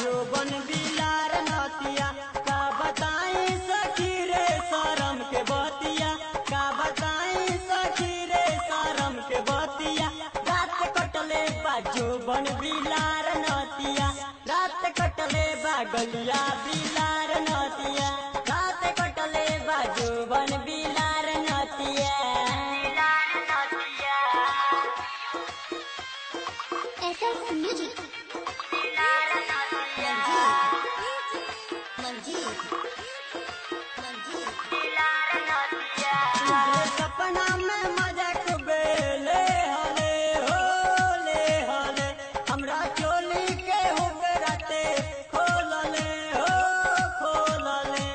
जो बन बिलार नतिया का बताई सखी रे शरम के बतिया का बताई सखी रे शरम के बतिया रात कटले बाजो बन बिलार नतिया रात कटले बागलिया बिलार नतिया रात कटले बाजो बन बिलार नतिया सपना में मजाक बेले हले हो ले हले हमरा चोली के हुकराते खोलले हो खोलले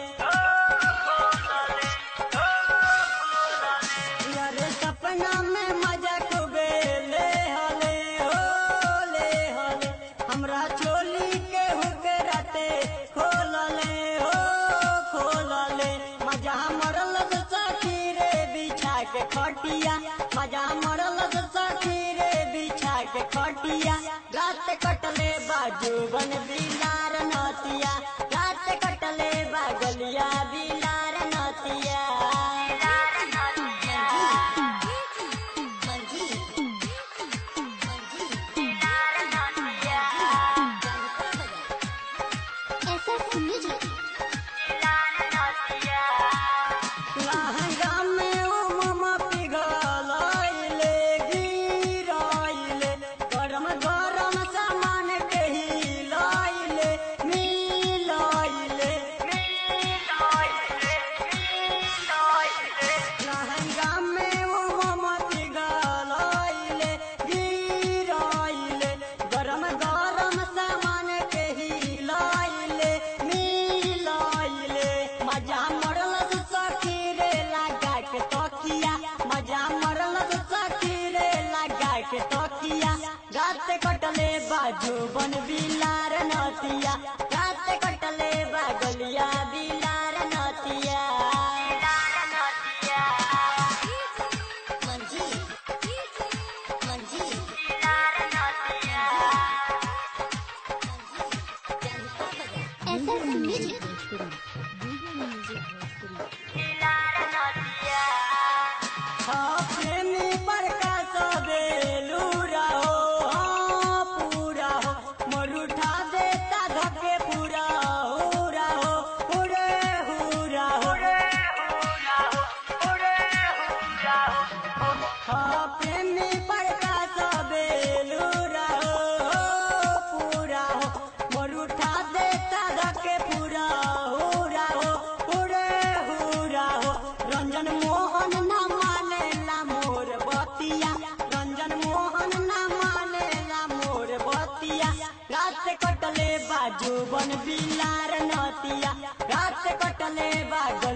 यारे सपना में मजाक बेले हले हो ले हले हमरा चोली के हुकराते खोलले हो खोलले मजा मरल के खटिया मजा मरल सखी रे बिछा के खटिया रात कटले बाजू बन बिलार नतिया रात कटले बागलिया बिलार नतिया मजा मरल सखी रे लगा के तकिया रात कटले बाजू बन बिलार नतिया रात कटले बागलिया बिलार नतिया प्रेमी पर का सबेलूरा हो पूरा हो मोर उठा देता धके पूरा हुरा हो हुरे हुरा हो प्रेमी पर का सबेलूरा हो पूरा हो मोर उठा देता धके पूरा हुरा हो हुरे हुरा हो रंजन मोहन रंजन मोहन न मानेला मोर बतिया रात कटले बाजू बन बिलार नतिया रात कटले बागल